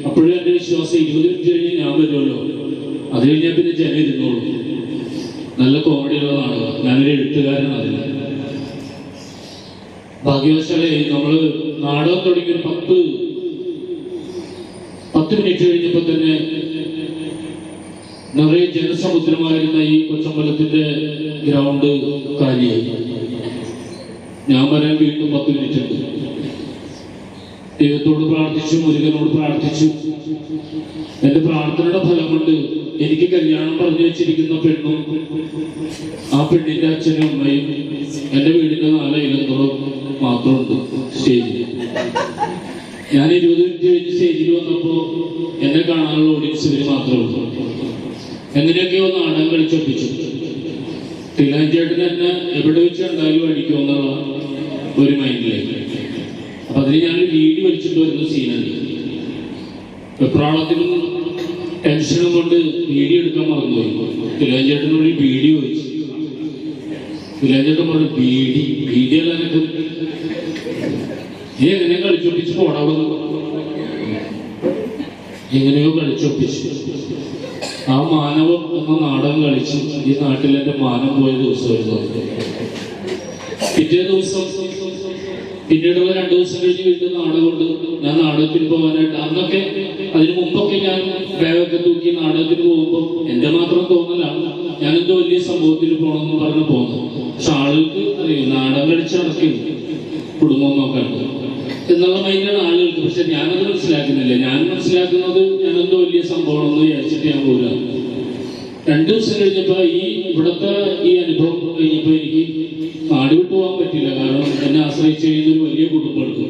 അപ്പോഴും എൻ്റെ വിശ്വാസം 20 മിനിറ്റ് കഴിഞ്ഞ് ഞാൻ വരുമല്ലോ. അത് കഴിഞ്ഞാൽ പിന്നെ ജനം ഇരുന്നോളൂ. നല്ല കോമഡിയുള്ള നാടകം. ഞാനൊരു എഴുത്തുകാരനാണ്. അതിൽ ഭാഗ്യവശാലേ നമ്മൾ നാടകം തുടങ്ങി ഒരു 10 മിനിറ്റ് കഴിഞ്ഞപ്പോൾ തന്നെ നിറയെ ജനസമുദ്രമായിരുന്ന ഈ കൊച്ചമ്പലത്തിന്റെ ഗ്രൗണ്ട് കാലിയായി. ഞാൻ വരാൻ വീണ്ടും 10 മിനിറ്റ് ഉണ്ട്. ദൈവത്തോട് പ്രാർത്ഥിച്ചു, മുരുകനോട് പ്രാർത്ഥിച്ചു. എന്റെ പ്രാർത്ഥനയുടെ ഫലം കൊണ്ട് എനിക്ക് കല്യാണം പറഞ്ഞു വെച്ചിരിക്കുന്ന പെണ്ണും ആ പെണ്ണിന്റെ അച്ഛനും അമ്മയും എന്റെ വീടിന്റെ 4 അയലങ്ങളും മാത്രമുണ്ട് സ്റ്റേജിൽ. ഞാൻ 20 മിനിറ്റ് കഴിഞ്ഞ് സ്റ്റേജിൽ വന്നപ്പോ എന്നെ കാണാനുള്ള ഓഡിയൻസ് ഇവര് മാത്രമേ ഉള്ളൂ. എങ്ങനെയൊക്കെയോ നാടകം കളിച്ചൊപ്പിച്ചു. തിലാഞ്ചേട്ടൻ എന്നെ എവിടെ വെച്ച് കണ്ടാലും അടിക്കുമെന്നുള്ള ഒരു മൈൻഡിലേക്ക്. അപ്പൊ അതിന് ഞാനൊരു വീഡിയോ വലിച്ചിട്ട് വരുന്ന സീനുണ്ട്. വെപ്രാളത്തിനും ടെൻഷനും കൊണ്ട് വീഡിയോ എടുക്കാൻ മറന്നുപോയി. തിലാഞ്ചേട്ടനോട് വീഡിയോ വെച്ചു. തിലാഞ്ചേട്ടൻ പറഞ്ഞു, വീഡിയോ എനക്ക് നീ എങ്ങനെ കളിച്ചൊപ്പിച്ച് പോടാവുന്നു. എങ്ങനെയോ കളിച്ചൊപ്പിച്ച് ആ മാനവം എന്ന നാടകം കളിച്ച് ഈ നാട്ടിൽ എൻ്റെ മാനം പോയ ദിവസമായിരുന്നു. പിറ്റേ ദിവസം പിന്നീടുള്ള 2 ദിവസം കഴിഞ്ഞ് വീണ്ടും നാടകമുണ്ട്. ഞാൻ നാടകത്തിന് പോകാനായിട്ട് അന്നൊക്കെ അതിന് മുമ്പൊക്കെ ഞാൻ ബാഗൊക്കെ തൂക്കി നാടകത്തിന് പോകുമ്പോൾ എൻ്റെ മാത്രം തോന്നലാണ് ഞാനെന്തോ വലിയ സംഭവത്തിന് പോകണമെന്ന് പറഞ്ഞ് പോകുന്നത്. പക്ഷെ ആളുകൾക്ക് അറിയും നാടകം കളിച്ച് നടക്കും കുടുംബം നോക്കാണ്ട് എന്നുള്ള മൈൻഡാണ് ആളുകൾക്ക്. പക്ഷെ ഞാനത് മനസ്സിലാക്കുന്നില്ല. ഞാൻ മനസ്സിലാക്കുന്നത് ഞാനെന്തോ വലിയ സംഭവമാണെന്ന് വിചാരിച്ചിട്ട് ഞാൻ പോരാ. 2 ദിവസം കഴിഞ്ഞപ്പോൾ ഇവിടുത്തെ ഈ അനുഭവം കഴിഞ്ഞപ്പോൾ എനിക്ക് നാട് വിട്ടു പോകാൻ പറ്റില്ല. കാരണം എന്നെ ആശ്രയിച്ച് കഴിയുന്ന ഒരു വലിയ കുടുംബമുണ്ട്.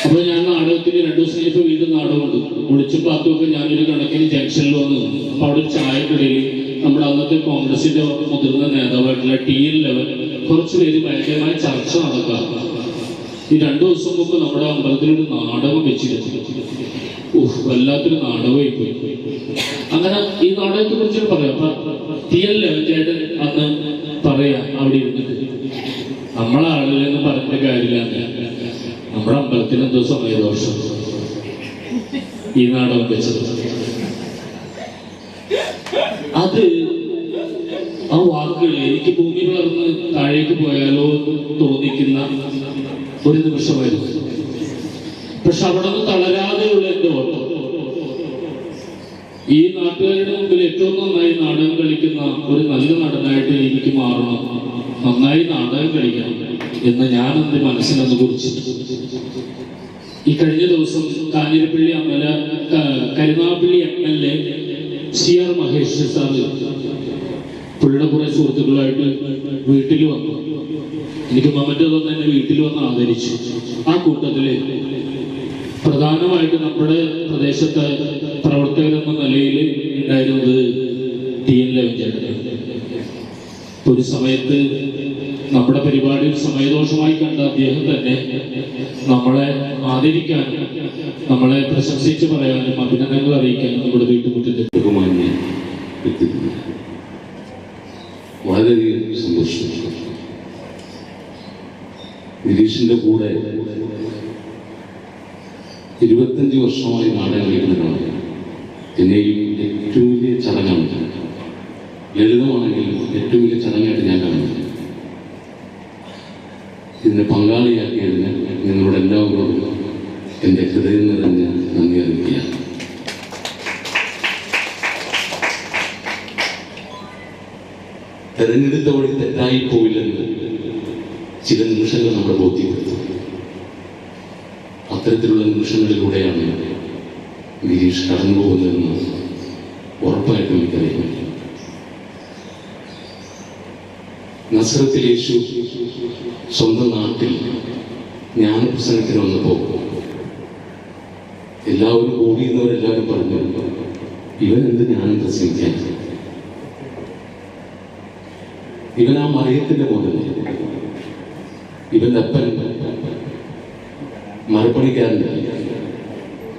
അപ്പൊ ഞാൻ നാടകത്തിന് 2 ദിവസം കഴിഞ്ഞപ്പോൾ വീണ്ടും നാടകമുണ്ട്. ഒളിച്ചും പാത്തുമൊക്കെ ഞാനൊരു കണക്കിന് ജംഗ്ഷനിൽ വന്നു. അപ്പൊ അവിടെ ചായക്കടയിൽ നമ്മുടെ അന്നത്തെ കോൺഗ്രസിന്റെ മുതിർന്ന നേതാവായിട്ടുള്ള TN11 കുറച്ചു പേര് ഭയങ്കരമായ ചർച്ച നടക്കാം. ഈ 2 ദിവസം മുമ്പ് നമ്മുടെ അമ്പലത്തിലൊരു നാടകം വെച്ചിരുന്നു. വല്ലാത്തൊരു നാടകമായി പോയി. അങ്ങനെ ഈ നാടകത്തെ കുറിച്ച് പറയാം. TN11 ചേട്ടൻ അന്ന് പറയാ അവിടെ ഇരുന്നിട്ട്, നമ്മളെ ആളുകളെന്ന് പറഞ്ഞിട്ട് കാര്യമില്ല, നമ്മുടെ അമ്പലത്തിന് എന്തോ സമയദോഷം ഈ നാടകം വെച്ചത്. അത് ആ വാക്കുകൾ എനിക്ക് ഭൂമി വളർന്ന് താഴേക്ക് പോയാലോ തോന്നിക്കുന്ന ഒരു നിമിഷമായിരുന്നു. പക്ഷെ അവിടെ നിന്ന് തളരാതെയുള്ള എന്റെ ഓട്ടം ഈ നാട്ടുകാരുടെ മുമ്പിൽ ഏറ്റവും നന്നായി നാടകം കളിക്കുന്ന ഒരു നല്ല നടനായിട്ട് എനിക്ക് മാറണം, നന്നായി നാടകം കളിക്കണം എന്ന് ഞാൻ എൻ്റെ മനസ്സിനൊന്ന് കുറിച്ചു. ഈ കഴിഞ്ഞ ദിവസം Kanjirappally Karunagappally MLA CR Mahesh sir പുള്ളിയുടെ കുറെ സുഹൃത്തുക്കളായിട്ട് വീട്ടിൽ വന്നു. എനിക്ക് മൊമെന്റ് തന്നെ എന്നെ വീട്ടിൽ വന്ന് ആദരിച്ചു. ആ കൂട്ടത്തില് പ്രധാനമായിട്ട് നമ്മുടെ പ്രദേശത്തെ പ്രവർത്തകരെന്ന നിലയിൽ ഉണ്ടായിരുന്നത് TN11 ചേട്ടൻ. ഒരു സമയത്ത് നമ്മുടെ പരിപാടിയിൽ സമയദോഷമായി കണ്ട അദ്ദേഹം തന്നെ നമ്മളെ ആദരിക്കാനും നമ്മളെ പ്രശംസിച്ച് പറയാനും അഭിനന്ദനങ്ങൾ അറിയിക്കാനും നമ്മുടെ വീട്ടുമുറ്റത്ത് വളരെയധികം സന്തോഷം. ഗിരീഷിന്റെ കൂടെ 25 വർഷമായി നാടകം കളിക്കുന്നതാണ്. എന്നെയും ഏറ്റവും വലിയ ചടങ്ങാണ്, ലളിതമാണെങ്കിലും ഏറ്റവും വലിയ ചടങ്ങായിട്ട് ഞാൻ കാണുന്നത്. ഇതിനെ പങ്കാളിയാക്കിയതിന് നിങ്ങളുടെ എല്ലാവരോടും എൻ്റെ ഹൃദയം നിറഞ്ഞ നന്ദി അറിയിക്കുകയാണ്. തെരഞ്ഞെടുത്ത വഴി തെറ്റായി പോയില്ലെന്ന് ചില നിമിഷങ്ങൾ നമ്മളെ ബോധ്യപ്പെടുത്തും. അത്തരത്തിലുള്ള നിമിഷങ്ങളിലൂടെയാണ് ഗിരീഷ് കടന്നു പോകുന്നതെന്ന് ഉറപ്പായിട്ടും എനിക്കറിയാം. നസ്രത്തിൽ യേശു സ്വന്തം നാട്ടിൽ ജ്ഞാനപ്രസംഗത്തിന് വന്നപ്പോൾ എല്ലാവരും ഓടിയുന്നവരെല്ലാവരും പറഞ്ഞു, ഇവൻ എന്ത് ജ്ഞാനം പ്രസംഗിക്കാൻ? ഇവൻ ആ മറിയത്തിന്റെ മോനല്ലേ, ഇവന്റെ അപ്പൻ മരപ്പണിക്കാരൻ്റെ,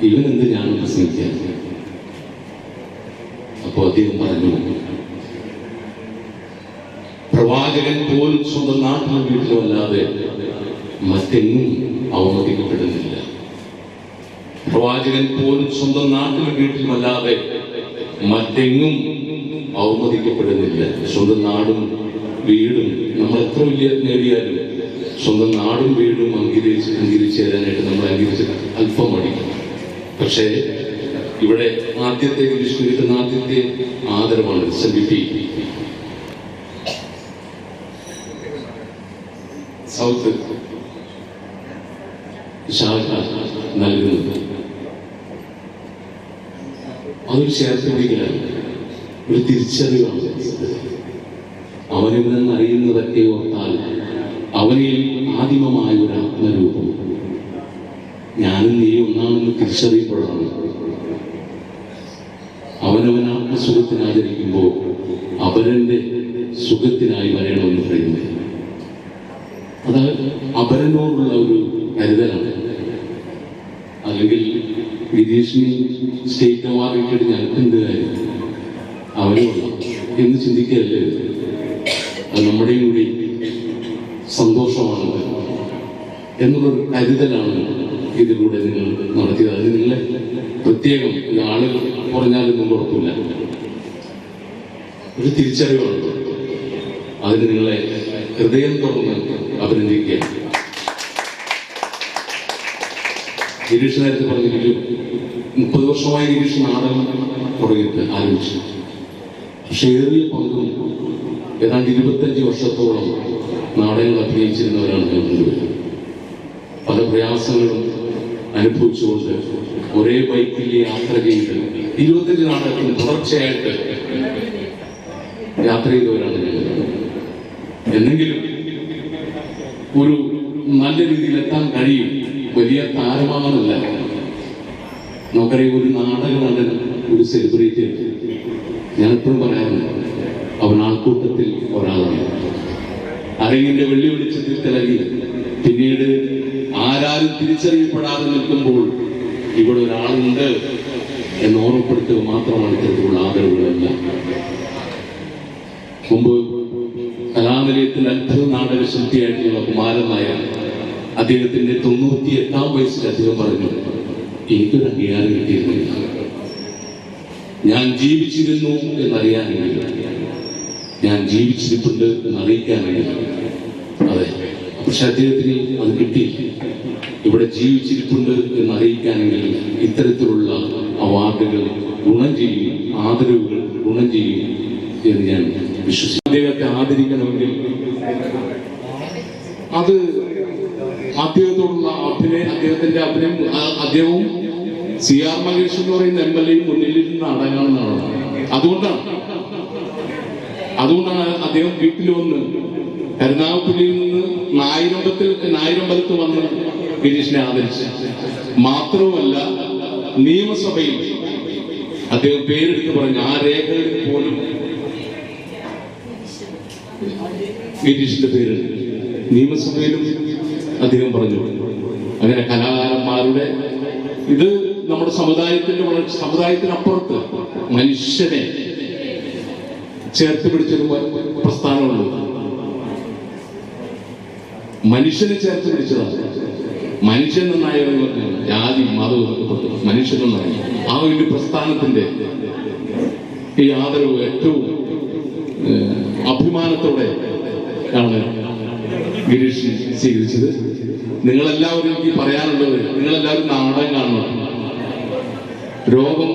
ഇവൻ എന്ത് ജ്ഞാനം പ്രസംഗിക്കാൻ? അപ്പോൾ അദ്ദേഹം പറഞ്ഞു, പ്രവാചകൻ പോലും സ്വന്തം നാട്ടിലും വീട്ടിലും അല്ലാതെ മറ്റെങ്ങും അവമതിക്കപ്പെടുന്നില്ല. പ്രവാചകൻ പോലും സ്വന്തം നാട്ടിലും വീട്ടിലും അല്ലാതെ മറ്റെങ്ങും അവമതിക്കപ്പെടുന്നില്ല. സ്വന്തം നാടും വീടും നമ്മൾ എത്ര വലിയ നേടിയാലും സ്വന്തം നാടും വീടും അംഗീകരിച്ചു തരാനായിട്ട് നമ്മൾ അംഗീകരിച്ച് അല്പം മടിക്കും. പക്ഷേ ഇവിടെ ആദ്യത്തെ ഗിരീഷിന് കിട്ടുന്ന ആദ്യത്തെ ആദരവാണ് SNDP സൗത്ത് ശാഖ നൽകുന്നത്. അതൊരു ചേർത്ത് പിടിക്കലാണ്, ഒരു തിരിച്ചറിവാണ്. അവനിവനെന്ന് അറിയുന്നതൊക്കെ ഓർത്താൽ അവനിൽ ആദിമമായ ഒരു ആത്മരൂപം ഞാനും നീ ഒന്നാണെന്ന് തിരിച്ചറിയുമ്പോഴാണ് അവനവൻ സുഖത്തിന് ആചരിക്കുമ്പോൾ അപരന്റെ സുഖത്തിനായി വരണമെന്ന് പറയുന്നത് അത് അപരനോടുള്ള ഒരു കരുതലാണ്. അല്ലെങ്കിൽ ഗിരീഷിന് സ്റ്റേറ്റ് അവാർഡ് കിട്ടിയിട്ട് ഞങ്ങൾക്ക് എന്ത് കാര്യം, അവനുള്ള എന്ന് ചിന്തിക്കുകയല്ലേ. അത് നമ്മുടെയും കൂടി സന്തോഷമാണ് എന്നുള്ളൊരു കരുതലാണ് ഇതിലൂടെ നിങ്ങൾ നടത്തിയത്. അത് നിങ്ങളെ പ്രത്യേകം ആളുകൾ പറഞ്ഞാലൊന്നും കുഴപ്പമില്ല, ഒരു തിരിച്ചറിവാണ്. അതിന് നിങ്ങളെ ഹൃദയം തുറന്ന് അഭിനന്ദിക്കുകയാണ്. ഗിരീഷ് നേരത്തെ പറഞ്ഞെങ്കിലും 30 വർഷമായി ഗിരീഷ് നാടകം തുടങ്ങിയിട്ട് ആരംഭിച്ചു. പക്ഷേ ഏറിയ പങ്കും ഏതാണ്ട് 25 വർഷത്തോളം നാടകങ്ങൾ അഭിനയിച്ചിരുന്നവരാണ് രണ്ടുപേരും. പല പ്രയാസങ്ങളും അനുഭവിച്ചുകൊണ്ട് ഒരേ ബൈക്കിൽ യാത്ര ചെയ്ത് 25 നാടകത്തിന് തുടർച്ചയായിട്ട് യാത്ര ചെയ്തവരാണ് ഞങ്ങൾ. എന്നെങ്കിലും ഒരു നല്ല രീതിയിൽ എത്താൻ കഴിയും. വലിയ താരമാണെന്നല്ല, നമുക്കറിയാം ഒരു നാടക നടൻ, ഒരു സെലിബ്രിറ്റി. ഞാനെപ്പോഴും പറയാറുണ്ട്, അവൻ ആൾക്കൂട്ടത്തിൽ ഒരാളാണ്. അരങ്ങിന്റെ വെള്ളി വെളിച്ചത്തിൽ തിളങ്ങി പിന്നീട് ആരാരും തിരിച്ചറിയപ്പെടാതെ നിൽക്കുമ്പോൾ ഇവിടെ ഒരാളുണ്ട് എന്ന് ഓർമ്മപ്പെടുത്തുക മാത്രമാണ് ഇത്തരത്തിലുള്ള ആദരവുകളല്ല. മുമ്പ് കലാനിലയത്തിൽ അത്ഭുത നാടക ശില്പിയായിട്ടുള്ള കുമാരൻ നായർ അദ്ദേഹത്തിന്റെ 98ാം വയസ്സിൽ അദ്ദേഹം പറഞ്ഞു, എനിക്കൊരു അംഗീകാരം കിട്ടിയിരുന്നില്ല, ഞാൻ ജീവിച്ചിരുന്നു എന്നറിയാനെങ്കിൽ, ഞാൻ ജീവിച്ചിരിപ്പുണ്ട് എന്നറിയിക്കാനെങ്കിൽ. അതെ, പക്ഷെ അദ്ദേഹത്തിന് അത് കിട്ടിയില്ല. ഇവിടെ ജീവിച്ചിരിപ്പുണ്ട് എന്നറിയിക്കാനെങ്കിൽ ഇത്തരത്തിലുള്ള അവാർഡുകൾ ഗുണം ചെയ്യും, ആദരവുകൾ ഗുണം ചെയ്യും എന്ന് ഞാൻ വിശ്വസിക്കുന്നു. അദ്ദേഹത്തെ ആദരിക്കണമെങ്കിൽ അത് അദ്ദേഹത്തോടുള്ള അദ്ദേഹത്തിന്റെ അഭിനയം, അദ്ദേഹവും CR മഹേഷ് എന്ന് പറയുന്ന MLA മുന്നിലിരുന്ന് നാടകമാണ്. അതുകൊണ്ടാണ് അദ്ദേഹം വീട്ടിൽ വന്ന് കരുനാഗപ്പള്ളിയിൽ നിന്ന് നായരമ്പലത്ത് വന്ന് ഗിരീഷിനെ ആദരിച്ചു. മാത്രവുമല്ല, നിയമസഭയിൽ അദ്ദേഹം പേരെടുത്ത് പറഞ്ഞു, ആ രേഖകളിൽ പോലും ഗിരീഷിന്റെ പേര് നിയമസഭയിലും അദ്ദേഹം പറഞ്ഞു. അങ്ങനെ കലാകാരന്മാരുടെ ഇത് നമ്മുടെ സമുദായത്തിനപ്പുറത്ത് മനുഷ്യനെ ചേർത്ത് പിടിച്ചൊരു പ്രസ്ഥാനമുള്ളൂ. മനുഷ്യനെ ചേർത്ത് പിടിച്ചതാണ്. മനുഷ്യൻ നന്നായ ജാതി മതം മനുഷ്യൻ നന്നായി ആ ഒരു പ്രസ്ഥാനത്തിന്റെ ഈ ആദരവ് ഏറ്റവും അഭിമാനത്തോടെ ആണ് ഗിരീഷ് സ്വീകരിച്ചത്. നിങ്ങളെല്ലാവരും എനിക്ക് പറയാനുള്ളത്, നിങ്ങളെല്ലാവരും നാടകം കാണണം. രോഗം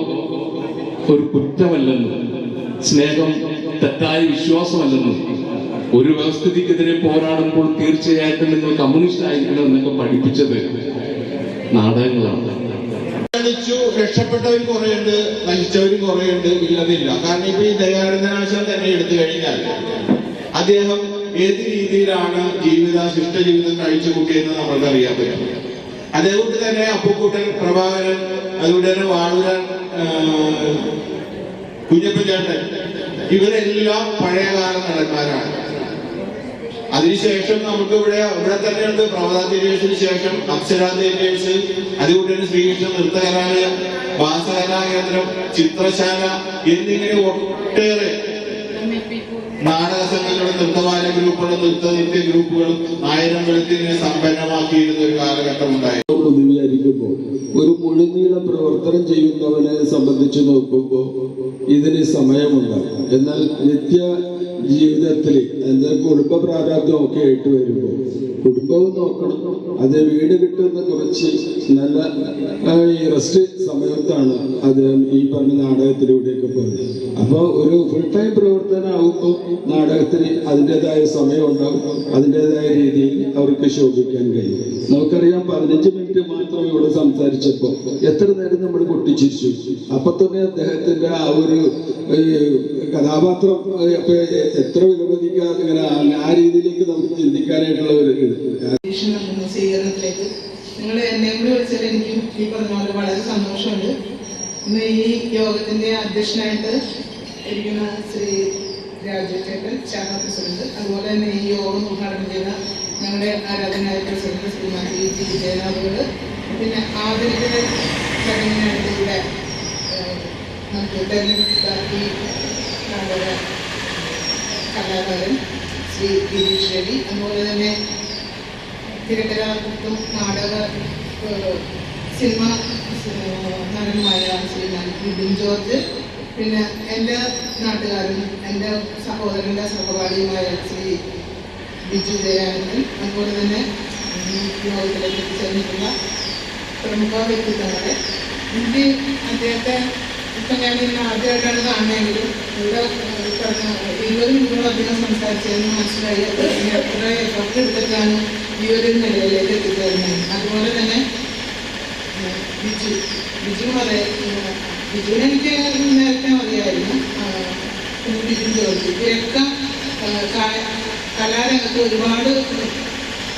ഒരു കുറ്റമല്ലെന്നും സ്നേഹം തെറ്റായ വിശ്വാസമല്ലെന്നും ഒരു വ്യവസ്ഥിതിക്കെതിരെ പോരാടുമ്പോൾ തീർച്ചയായിട്ടും നിങ്ങൾ കമ്മ്യൂണിസ്റ്റ് ആയിരിക്കണം എന്നൊക്കെ പഠിപ്പിച്ചത് നാടകങ്ങളാണ്. രക്ഷപ്പെട്ടവരും കുറേയുണ്ട്, നശിച്ചവരും കുറേയുണ്ട്, ഇല്ലതില്ല. കാരണം ഇപ്പൊ ഈ ദയാനന്ദനാശം തന്നെ എടുത്തു കഴിഞ്ഞാൽ അദ്ദേഹം ഏത് രീതിയിലാണ് ശിഷ്ടജീവിതം കഴിച്ചു കൂട്ടിയെന്ന് നമ്മൾക്കറിയാൻ പറ്റും. അതേകൊണ്ട് തന്നെ അപ്പുക്കുട്ടൻ, പ്രഭാകരൻ, അതുകൊണ്ട് തന്നെ വാളൂരൻ, കുഞ്ഞപ്പൻചേട്ടൻ, ഇവരെല്ലാം പഴയകാല നടന്മാരാണ്. അതിനുശേഷം നമുക്ക് ഇവിടെ തന്നെയുണ്ട് പ്രവധാ തിയേറ്റേഴ്സിന് ശേഷം അപ്സര തിയേറ്റേഴ്സ്, അതുകൊണ്ട് തന്നെ ശ്രീകൃഷ്ണ നൃത്തകലാലയം, ഭാസകലാകേന്ദ്രം, ചിത്രശാല എന്നിങ്ങനെ ഒട്ടേറെ നാടക സംഘങ്ങളും നൃത്തബാല ഗ്രൂപ്പുകളും നൃത്യ ഗ്രൂപ്പുകളും നായരമ്പലത്തിനെ സമ്പന്നമാക്കിയിരുന്ന ഒരു കാലഘട്ടം ഉണ്ടായിരുന്നു. വിചാരിക്കുമ്പോൾ ഒരു മുഴുനീള പ്രവർത്തനം ചെയ്യുന്നവനെ സംബന്ധിച്ച് നോക്കുമ്പോൾ ഇതിന് സമയമുണ്ടാകും. എന്നാൽ നിത്യ ജീവിതത്തിൽ എന്താ കുടുംബ പ്രാരാബ്ദമൊക്കെ ആയിട്ട് വരുമ്പോൾ കുടുംബവും നോക്കണം, അത് വീട് കിട്ടുന്ന കുറച്ച് നല്ല ഈ റെസ്റ്റ് സമയത്താണ് അദ്ദേഹം ഈ പറഞ്ഞ നാടകത്തിലൂടെയൊക്കെ പോകുന്നത്. അപ്പോൾ ഒരു ഫുൾ ടൈം പ്രവർത്തനമാകുമ്പോൾ നാടകത്തിന് അതിൻ്റെതായ സമയം ഉണ്ടാകും, അതിൻ്റെതായ രീതിയിൽ അവർക്ക് ശോഭിക്കാൻ കഴിയും. നമുക്കറിയാം 15 മിനിറ്റ് മാത്രം ഇവിടെ സംസാരിച്ചപ്പോൾ എത്ര നേരം നമ്മൾ പൊട്ടിച്ചിരിച്ചു. അപ്പൊ തന്നെ അദ്ദേഹത്തിന്റെ ആ ഒരു കഥാപാത്രം എത്ര വിലമതിക്കാതെ ഇങ്ങനെ ആ രീതിയിലേക്ക് നമുക്ക് ചിന്തിക്കാനായിട്ടുള്ള ഒരു സ്വീകരണത്തിലേക്ക് നിങ്ങൾ എന്നെ കൂടി വിളിച്ചാൽ എനിക്കും ഈ പറഞ്ഞ പോലെ വളരെ സന്തോഷമുണ്ട്. ഇന്ന് ഈ യോഗത്തിന്റെ അധ്യക്ഷനായിട്ട് ഇരിക്കുന്ന ശ്രീ രാജേട്ടൻ ശാഖ പ്രസിഡന്റ്, അതുപോലെ തന്നെ ഈ യോഗം ഉദ്ഘാടനം ചെയ്ത ഞങ്ങളുടെ ആരാധനായ പ്രസിഡന്റ് ശ്രീമാതി ജി വിജയനാഥോട്, പിന്നെ ആദരിക്കുന്ന ചടങ്ങിനടുത്തിലൂടെ നമുക്ക് തെരഞ്ഞെടുത്ത ഈ നാടക കലാകാരൻ ശ്രീ ഗിരീഷ് രവി, അതുപോലെ തന്നെ തിരക്കഥാകൃത്തും നാടക സിനിമ നടനുമായ ശ്രീമാൻ ബിബിൻ ജോർജ്, പിന്നെ എൻ്റെ നാട്ടുകാരനും എൻ്റെ സഹോദരൻ്റെ സഹപാഠിയുമായ ശ്രീ ബിജു ദയാനന്ദൻ, അതുപോലെ തന്നെ യോഗത്തിലേക്ക് എത്തിച്ചേർന്നിട്ടുള്ള പ്രമുഖ വ്യക്തിത്വങ്ങളെ. എനിക്ക് അദ്ദേഹത്തെ ഇപ്പം ഞാൻ ഇന്ന് ആദ്യമായിട്ടാണ് കാണുന്നതെങ്കിലും ഇവിടെ പറഞ്ഞ 20 മിനിറ്റോളധികം സംസാരിച്ചതെന്ന് മനസ്സിലായി. അദ്ദേഹത്തിന് എത്ര എഫർട്ട് എടുത്തിട്ടാണ് ഈ ഒരു നിലയിലേക്ക് എത്തിച്ചേരുന്നത്. അതുപോലെ തന്നെ ബിജുവും അതെ, ബിജുവിനെ എനിക്ക് നേരത്തെ അറിയായിരുന്നു. പിന്നെ ബിജു ജോർജ്, ഇവരൊക്കെ കലാരംഗത്ത് ഒരുപാട്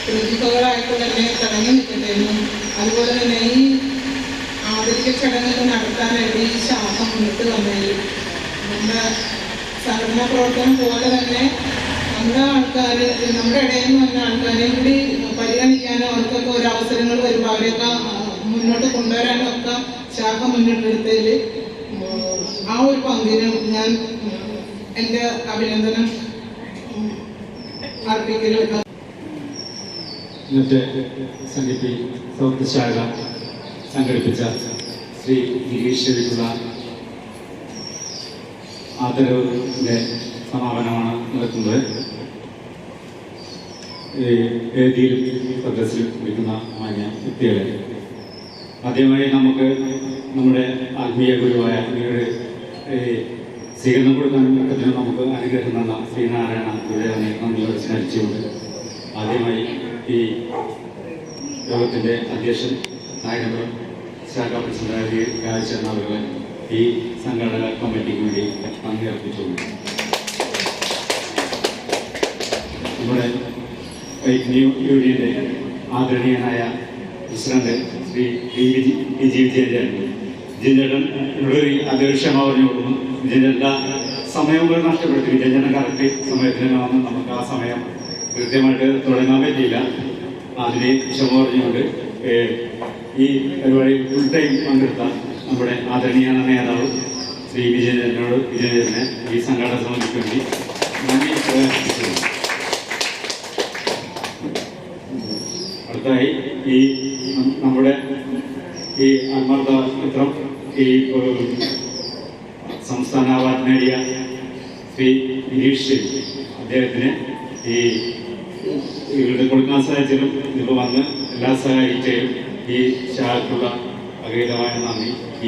പ്രതിഭകളായിട്ട് തന്നെ തിളങ്ങി നിൽക്കട്ടെന്നും, അതുപോലെ തന്നെ ഈ ആദരിക്കൽ ചടങ്ങുകൾ നടത്താനായിട്ട് ഈ ശാഖ മുന്നിട്ട് വന്നതിൽ നമ്മുടെ സംഘടനാ പ്രവർത്തനം പോലെ തന്നെ നമ്മുടെ ആൾക്കാർ, നമ്മുടെ ഇടയിൽ നിന്ന് വന്ന ആൾക്കാരെയും കൂടി പരിഗണിക്കാനും അവർക്കൊക്കെ ഒരു അവസരങ്ങൾ വരുമ്പോൾ അവരെയൊക്കെ മുന്നോട്ട് കൊണ്ടുവരാനും ഒക്കെ ശാഖ മുന്നിട്ടെടുത്തതിൽ ആ ഒരു പങ്കിനും ഞാൻ എൻ്റെ അഭിനന്ദനം അർപ്പിക്കലും. ഇന്നത്തെ സംഘിപ്പി സൗത്ത് ശാഖ സംഘടിപ്പിച്ച ശ്രീ ഗിരീഷ് രവിക്കുള്ള ആദരവിൻ്റെ സമാപനമാണ് നടക്കുന്നത്. വേദിയിലും സദസ്സിലും ഇരിക്കുന്ന മാന്യ വ്യക്തികളെ, ആദ്യമായി നമുക്ക് നമ്മുടെ ആത്മീയ ഗുരുവായ അങ്ങയുടെ സ്വീകരണം കൊടുക്കാനും ഒക്കത്തിനും നമുക്ക് അനുഗ്രഹം തന്ന ശ്രീനാരായണ ഗുരുദേവനെ നന്ദിയോട് സ്മരിച്ചുകൊണ്ട് ആദ്യമായി ഈ യോഗത്തിൻ്റെ അധ്യക്ഷൻ നായകപുരം ശാഖാ പ്രസിഡന്റ് രാജചന്ദ്രൻ അവരുടെ ഈ സംഘടന കമ്മിറ്റിക്ക് വേണ്ടി നന്ദി അർപ്പിച്ചുകൊണ്ട് നമ്മുടെ യൂണിയൻ്റെ ആദരണീയനായ പ്രസിഡന്റ് ശ്രീ വിജയചേട്ടൻ എന്നോടൊരു അധ്യക്ഷമ പറഞ്ഞു കൊടുക്കുന്നു. വിജയചേട്ടൻ്റെ സമയങ്ങൾ നഷ്ടപ്പെടുത്തി. വിജയചേട്ടൻ കറക്റ്റ് സമയത്തിന് വന്ന് നമുക്ക് ആ സമയം കൃത്യമായിട്ട് തുടങ്ങാൻ പറ്റിയില്ല. അതിന് ക്ഷമ പറഞ്ഞുകൊണ്ട് ഈ പരിപാടി ഫുൾ ടൈം പങ്കെടുത്ത നമ്മുടെ ആദരണീയ നേതാവ് ശ്രീ വിജയചേട്ടനെ ഈ സംഘടന സമിതിക്ക് വേണ്ടി നന്ദി പ്രകടിപ്പിക്കുന്നു. അടുത്തായി ഈ നമ്മുടെ ഈ ആത്മാർത്ഥ ചിത്രം ഈ സംസ്ഥാന അവാർഡ് നേടിയ ശ്രീ ഗിരീഷ് അദ്ദേഹത്തിന് ഈ ഇവരുടെ കൊടുക്കാൻ സാധിച്ചതും ഇതിപ്പോൾ വന്ന് എല്ലാ സഹായിച്ചതും ഈ ശാഖയ്ക്കുള്ള അഗൈതമായ നന്ദി ഈ